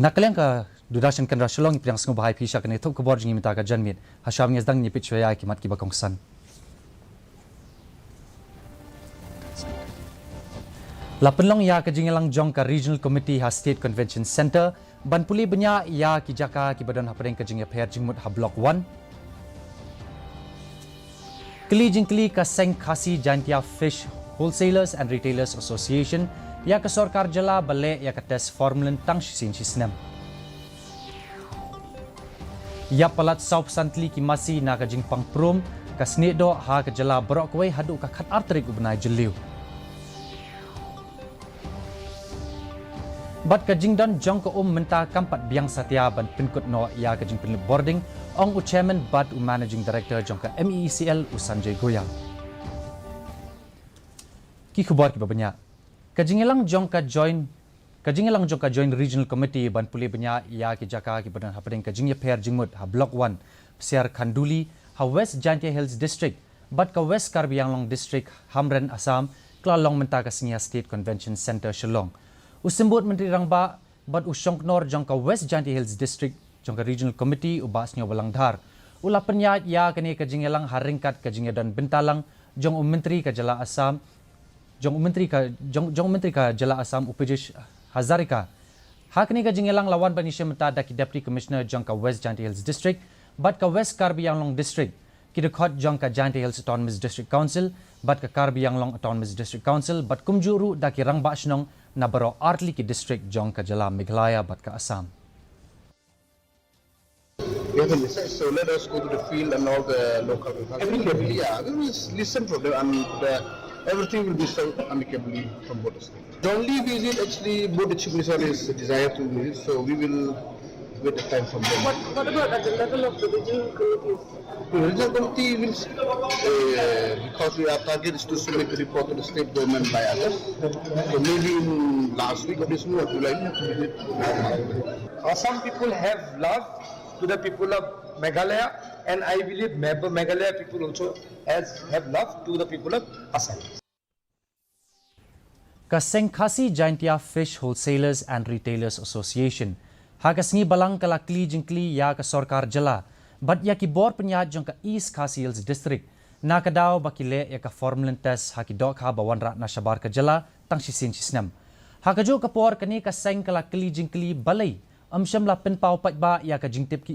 nakaliang ka dudasyan kan rasulong ipiyang sengu bahai pisha kan itu kebor jingi minta ka janmit hasyam ngezdang nyipit chwaya kimat ki bakong san Lapenlong ya ka jingelang jong ka Regional Committee ha State Convention Center ban puli benya ya ki jaka ki badan hapreng ka jinge pher jingmut ha Block 1 Kli jingkli ka Seng Khasi Jantia Fish Wholesalers and Retailers Association ya ka Sarkar Jala bale ya ka test formulan tang sin sisnem Ya palat saup santli ki masi na ka jingpang prom ka snedo ha ka Jala Brokway hadu ka khat artrik ubnai jeliu Bat ka jingdan jong ka menta kampat biang satya ban pinkut no ya ka jing pinlip boarding ong u chairman bat u managing director jong ka MECL u Sanjay Goyal Ki khubar ki babanya Kajingelang jong ka join Regional Committee ban puli benya ya ki jaka ki badan hapadeng ka jingye pher jingmut ha Block 1 Psiar Khanduli ha West Jantia Hills District bat ka West Karbi Anglong District Hamren Assam klalong menta ka Singya State Convention Center Shillong Usimbut Menteri Rangba bat usyong nor jong ka West Jantia Hills District jong ka Regional Committee u basnyo Balangdhar ula penya ya kani ka jingelang haringkat ka jingye dan bentalang jong Menteri ka Jala Assam Jong Menteri ka Jala Assam Upajesh Hazarika hakni ka jingelang lawan banisya menta da ki Deputy Commissioner jong ka West Jantia Hills District bat ka West Karbi Anglong District ki dekhot jong ka Jantia Hills Autonomous District Council bat ka Karbi Anglong Autonomous District Council bat kumjuru da ki rangba shnong na baro artli ki district jong ka Jala Meghalaya bat ka Assam We have a research, so let us go to the field and all the local amicably. Yeah, we will listen from them and everything will be solved amicably from both the states. The only visit actually both the chief minister is desire to visit, so we will wait the time from them. What about at the level of the regional committees? The regional committee will, because our target is to submit the report to the state government by August, so maybe in last week of this month, July, we have to visit. Assam people have love to the people of Meghalaya, and I believe Meghalaya people also have love to the people of Assam. Ka Seng Khasi Jantia Fish Wholesalers and Retailers Association hagasngi balang kala kli jingkli ya ka Sarkar Jala bat ya ki bor penyat jong ka East Khasi Hills District na kadaw bakile ya ka formulan test haki dok ha bawan rat na Shabar ka Jala tang sisin sisnam hakajo ka por kani ka Seng kala kli jingkli balai amsham la pen pau pat ba ya ka jingtip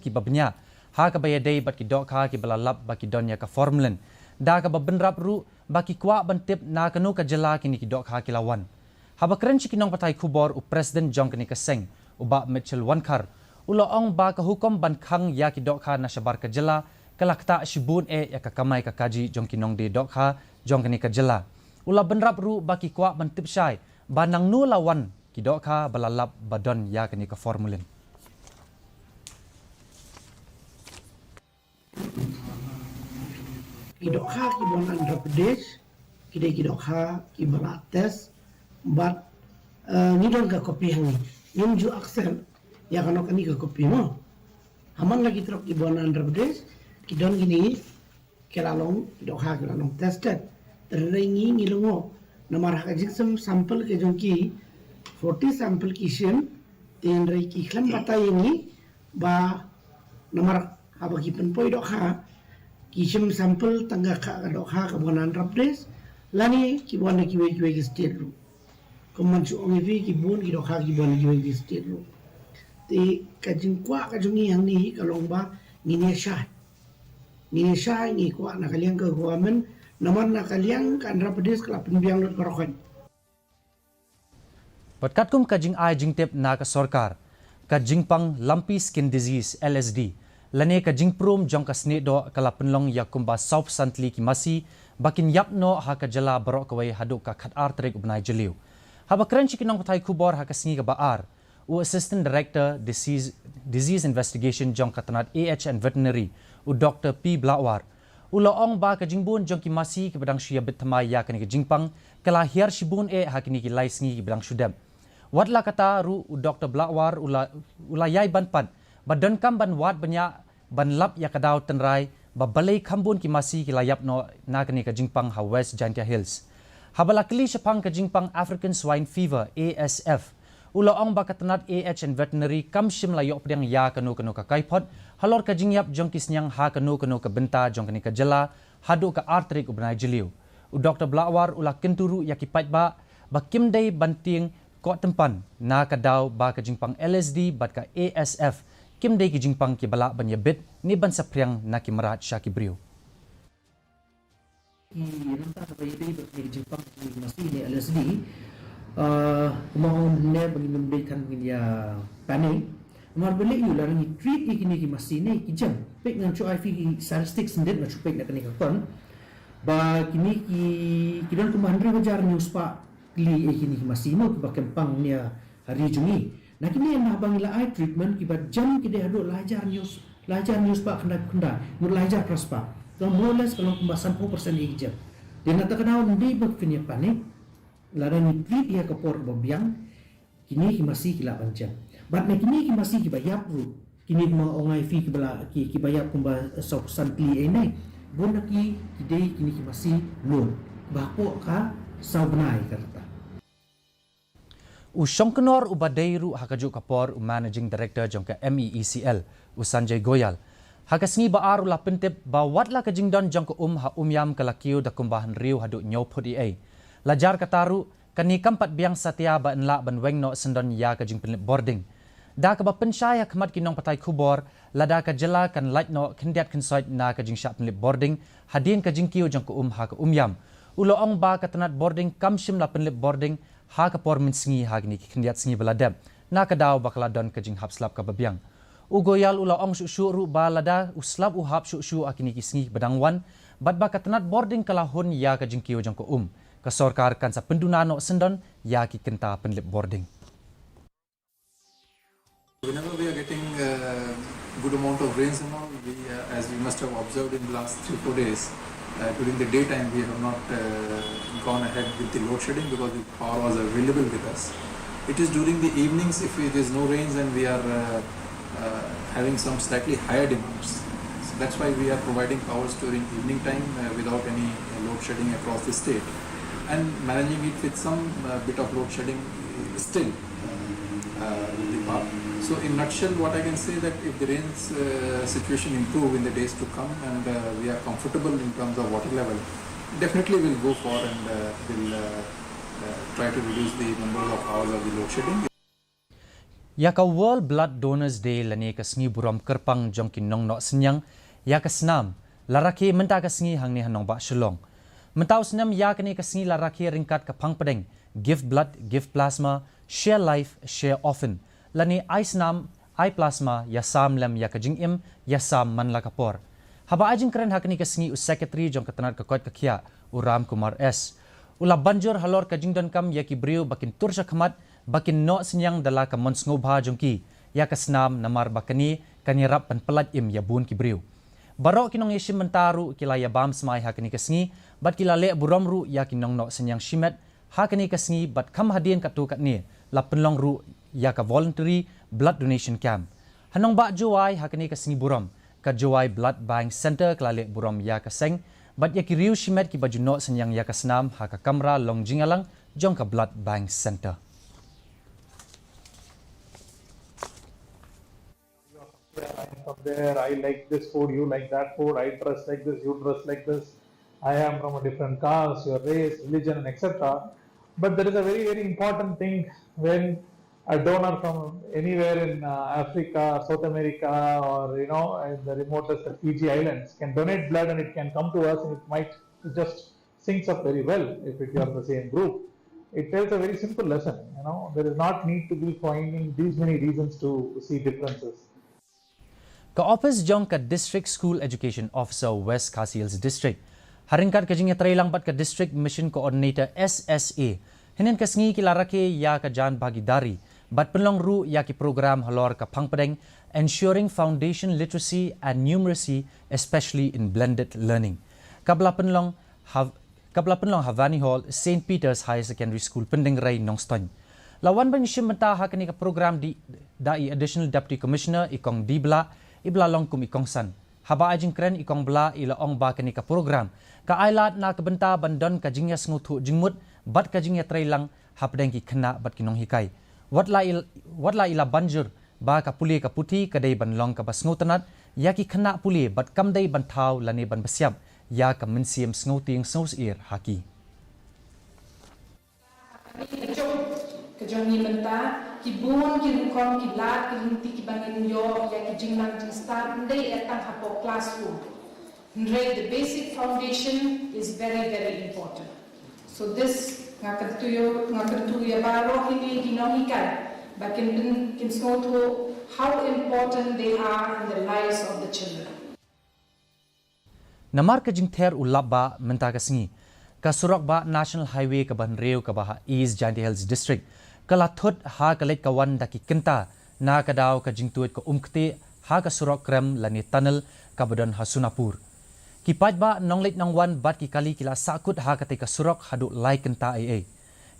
ki babnya ha ka bayadai bat ki dok ha ki balalap ba ki donya ka formulan da ka babenrap ru ba ki kwa bantip na kanu ka Jala kini ki dok ha ki lawan ha ba kren kinong patai khubor u president jong kani ka Seng u ba Mitchell Wankar ulo ong ba ka hukom ban khang ya ki dok ha na Shabar ka Jala kalakta shibun ya ka kamai ka kaji jong kinong de dok ha jong kani ka Jala ula benrap ru ba ki kwa bantip syai ba nang nu lawan ki dok ha balalap badon ya kani ka formulen ki dok ha ki bon Andhra Pradesh ki dok ha ki bala test but ni don ka kopi hangi nim ju aksel ya kano kani ka kopi mo haman lagi trok ki bon Andhra Pradesh ki don gini kelalong ki dok ha kelalong tested terrengi ngilungo namar ha jiksam sample ke jongki 40 sampel kisien tin rai ki khlan bata ini ba namar habagi penpoi dok ha kisem sampel tangga ka dok ha ka bon Andhra Pradesh lani ki bon ki we ki state ru komman chu ongi vi ki bon ki dok ha ki bon ki we state ru ti ka jingkwa ka jungi yang ni kalong ba ni sha ni kwa na kaliang ka government namar na kaliang ka Andhra Pradesh kala penbiang lot korokon Patkat ka jing ai jing tip na ka Sarkar ka jingpang lumpy skin disease LSD lane ka jingprom jong ka snedo kala penlong yakumba saup santli ki masi bakin yapno ha ka Jala barok kawai hadu ka khat artrik ubnai jeliu haba kren chikinong patai khubor ha ka singi ka baar u assistant director disease investigation jong ka tanat AH and veterinary u Dr P Blawar Uloong ba ka jingbun jong ki masi ki badang shia bitma ya kani ka jingpang kala hiar shibun ha kini ki laisngi ki badang shudam Wadla kata ru Dr. Blawar ula yai banpan badan kam ban wat banya ban lap ya kadaw tenrai ba balai khambun ki masi ki layap no na kani ka jingpang ha West Jantia Hills Habalakli Shapang Kajingpang African Swine Fever ASF. Ulaong bakatanat AH and veterinary kamshim layok pedang ya kanu ka kaipot. Halor kajingyap jong kisnyang ha kanu ka benta jong kani ka jela. Hadu ka artrik ubnai jeliu. Dr. Blawar ula kenturu yakipait ba bakimday banting ko tempan na kadaw ba kajingpang LSD bat ka ASF. Kimday kijingpang kibala banyabit ni bansa priang na kimarat siya kibriu. Rentang apa ini bagi Jepang ini masih ini LSD kemauan ne bagi memberikan dia panik mar beli you lah ni treat ini ki masih ni ki jam pek ngan cu IV statistics sendiri nak cupek nak kena kon ba kini ki dan kumandri wajar news pa li ini ki masih mo ba kempang ni hari jungi nak kini nah bang la eye treatment ki ba jam ki dia adu lajar news pa kena mur lajar prospa. So more or less kalau pembahasan 4% hijab. Dia nak terkenal di berfinia panik. Lara ni treat dia kapor babiang. Kini masih kila pancam. But na kini masih kibayap ru. Kini mga ongai fi kibayap kumba sokusan pili enai. Bona ki kidei kini masih loan. Bapo ka saubnai karta. Usyongkenor ubadeiru hakajuk kapor managing director jongka MEECL Sanjay Goyal. Hakasngi baar ula pentip bawatlah kajingdon jangko ha umyam kalakiu da kumbahan riu hadu nyoput ai. Lajar kataru kani kampat biang satia ba enla ban wengno sendon ya kajing penlip boarding. Da ka ba pensyaya khamat kinong patai kubor lada ka jela kan lightno kendiat kensoit na kajing syap penlip boarding hadin kajing kiu jangko ha ka umyam. Uloong ba katanat boarding kamshim la penlip boarding ha ka por minsngi ha gini kendiat sngi beladab. Na ka daw bakla don kajing hapslap ka babiang. Ugoyal ulaong syusyuru balada uslab uhap syusyu akini kisngi bedangwan bat bakatanat boarding kalahun ya kajingkiu jangko kasorkar kan sa pendunano sendon ya ki kenta penlip boarding. Whenever we are getting good amount of rains and all, as we must have observed in the last 3-4 days, during the daytime we have not gone ahead with the load shedding because the power was available with us. It is during the evenings if there is no rains and we are having some slightly higher demands. So that's why we are providing powers during evening time without any load shedding across the state and managing it with some bit of load shedding still with the power. So in nutshell, what I can say that if the rains situation improve in the days to come and we are comfortable in terms of water level, definitely we'll go for and we'll try to reduce the number of hours of the load shedding. Yaka World Blood Donors Day lani kasngi buram kerpang jong kinong no senyang yaka senam laraki menta kasngi hangni hanong ba shalong mentau senam yaka ni kasngi laraki ringkat kapang pedeng give blood give plasma share life share often lani ai senam ai plasma yasam lam yaka jingim yasam man lakapor haba ajing keren hakni kasngi secretary jong katanat kakot kakia Uram Kumar S ula banjur halor kajingdon kam yaki briu bakin tursha khamat bakin no senyang dala ka mons ngobha jongki ya kasnam namar bakani kanirap panpelat im yabun kibriu baro kinong yeshim mentaru kila yabam smai hakani kasngi bat kila le buromru ya kinong no senyang shimet hakani kasngi bat kam hadien katu katni la penlong ru ya ka voluntary blood donation camp hanong ba juai hakani kasngi burom ka juai blood bank center kila le burom ya kaseng bat ya ki riu shimet ki baju no senyang ya kasnam haka kamra long jingalang jong ka blood bank center. From there, I like this food, you like that food, I dress like this, you dress like this, I am from a different caste, your race, religion, etc. But there is a very, very important thing when a donor from anywhere in Africa, South America, or in the remotest Fiji Islands can donate blood and it can come to us and it might just syncs up very well if you are the same group. It tells a very simple lesson, there is not need to be finding these many reasons to see differences. Ka-Office jong ka District School Education Officer West Khasi Hills District. Haringkat kajingnya trailang bat ka District Mission Coordinator SSA. Hinin kasngi kilarake ya ka jan bhagidari. Bat penlong ru ya ki program halor ka pangpadeng ensuring foundation literacy and numeracy especially in blended learning. Kabla penlong Havani Hall St. Peter's High Secondary School pendeng ray Nongstoy. Lawan ban yishim menta hakani ka program di dai Additional Deputy Commissioner ikong Dibla Iblalong kum ikongsan. haba ajing kren ikong bla ila ong ba kani ka program ka ailat na kabenta bandon ka jingya sngutu jingmut bat ka jingya trailang hapdeng ki khna bat kinong hikai watla ila banjur ba ka puli ka puti kadai banlong ka basngutanat ya ki khna puli bat kamdai banthau lani ban basyam ya ka mensiam snguting snus ir haki Kejong ni menta ki buon ki lukon ki lat ki linti ki bangin yo ya ki jinglang jing start ndai etang hapo classroom. Ndai the basic foundation is very important. So this ngakan tu ya baro hini ginohikai bakin kin snoto how important they are in the lives of the children. Namar ka jing ther ulaba menta ka singi ka surak ba National Highway ka ban reu ka ba East Jaintia Hills District kala thut ha kalet kawan daki kenta na kadaw ka jingtuit ko umkte ha ka surak krem lani tunnel ka badan Hasunapur kipaj ba nonglet nang wan bat ki kali kila sakut ha kate ka surak hadu lai kenta ai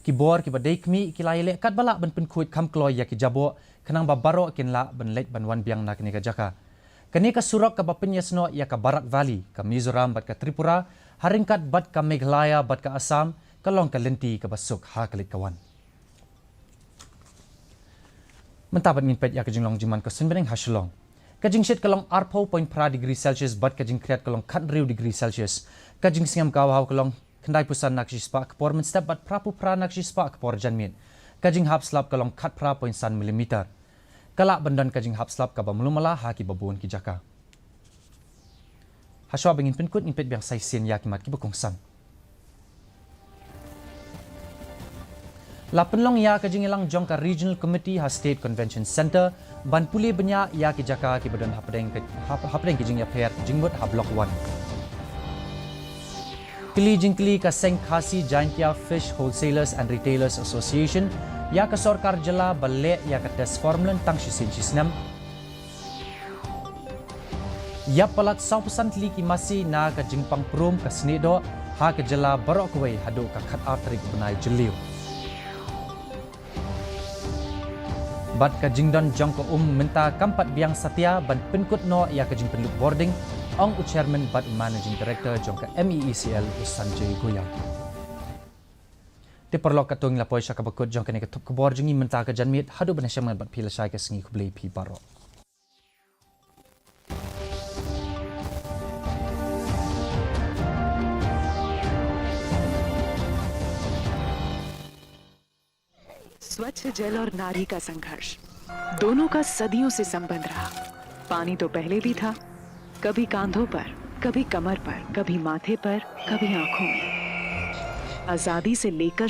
ki bor ki badai kmi kila ile kat bala ban pin khuit kham kloy ya ki jabo kanang ba baro kin la ban let ban wan biang nak ni ka jaka kani ka surak ka bapin yasno ya ka Barak Valley ka Mizoram bat ka Tripura haringkat bat ka Meghalaya bat ka Assam kalong ka lenti ka basuk ha kalit kawan mentapat ngin pet ya kajing long jiman ko senbeneng hasilong kajing shit kalong arpo point pra degree Celsius bat kajing kreat kalong kat riu degree Celsius kajing singam kawaw kalong kendai pusan nakshi spa kapor men step bat prapu pra nakshi spa kapor janmin kajing hap slap kalong kat pra point san milimeter kalak bandan kajing hap slap ka bamulumala ha ki babun ki jaka haswa bengin penkut ngin pet biang sai sen ya kimat ki bekongsan La penlong ya kajing ilang jong ka Regional Committee ha State Convention Center ban puli benya ya ki jaka ki badan hapdeng kijing ya per jingmut ha block 1 kili ka Seng Khasi Jaintia Fish Wholesalers and Retailers Association ya ka Sorkar Jela balle ya ka tes formulan tang shisin shisnam ya palat 100% li ki masi na ka jingpang prum ka snedo ha ka Jela barok wei hadu ka khat arterik bunai jeliu bat ka jingdon jong ko menta kampat biang satya ban penkut no ya ka jing penluk boarding ong chairman bat managing director jong ka MEECL Sanjay Goyal te perlo ka tung la poisa ka bakut jong ka ne ka thup ka bor jingi menta ka janmit hadu ban shaman bat phila sai ka singi khublei phi baro स्वच्छ जल और नारी का संघर्ष दोनों का सदियों से संबंध रहा। पानी तो पहले भी था, कभी कांधों पर, कभी कमर पर, कभी माथे पर, कभी आंखों में। आजादी से लेकर